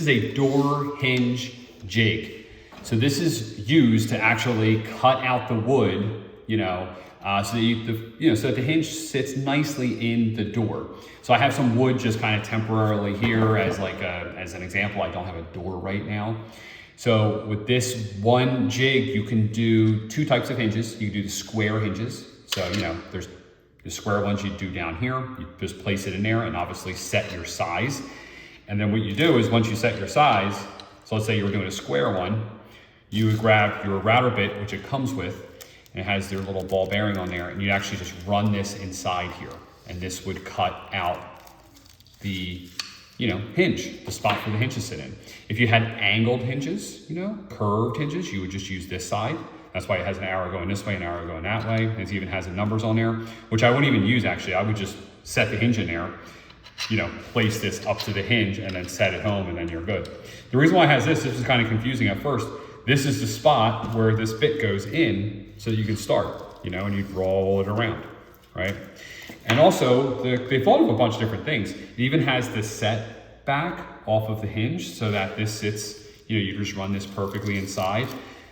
This is a door hinge jig. So this is used to actually cut out the wood, so that so that the hinge sits nicely in the door. So I have some wood just kind of temporarily here as as an example. I don't have a door right now. So with this one jig, you can do two types of hinges. You can do the square hinges. So, there's the square ones you do down here. You just place it in there and obviously set your size. And then what you do is once you set your size, so let's say you were doing a square one, you would grab your router bit, which it comes with, and it has their little ball bearing on there, and you actually just run this inside here. And this would cut out the, hinge, the spot for the hinge to sit in. If you had angled hinges, curved hinges, you would just use this side. That's why it has an arrow going this way, an arrow going that way. It even has the numbers on there, which I wouldn't even use actually. I would just set the hinge in there, place this up to the hinge and then set it home and then you're good. The reason why it has this is kind of confusing at first. This is the spot where this bit goes in so that you can start, and you roll it around, right? And also they thought of a bunch of different things. It even has this set back off of the hinge so that this sits, you just run this perfectly inside.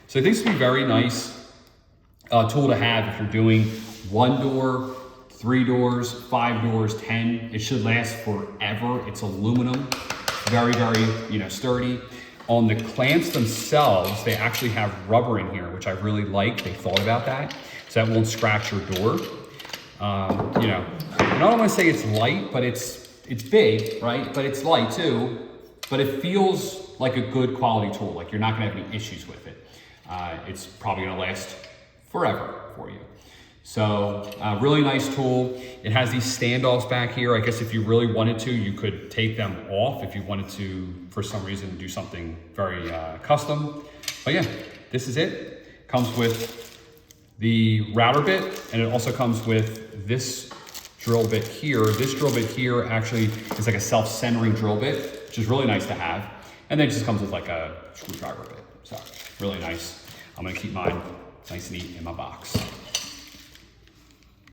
So I think this would be a very nice tool to have if you're doing 1 door, 3 doors, 5 doors, 10. It should last forever. It's aluminum, very, very, sturdy. On the clamps themselves, they actually have rubber in here, which I really like. They thought about that, so that won't scratch your door. I don't want to say it's light, but it's big, right? But it's light too, but it feels like a good quality tool. Like you're not gonna have any issues with it. It's probably gonna last forever for you. So really nice tool. It has these standoffs back here. I guess if you really wanted to, you could take them off if you wanted to, for some reason, do something very custom. But yeah, this is it. Comes with the router bit, and it also comes with this drill bit here. This drill bit here actually is like a self-centering drill bit, which is really nice to have. And then it just comes with like a screwdriver bit. So really nice. I'm gonna keep mine nice and neat in my box.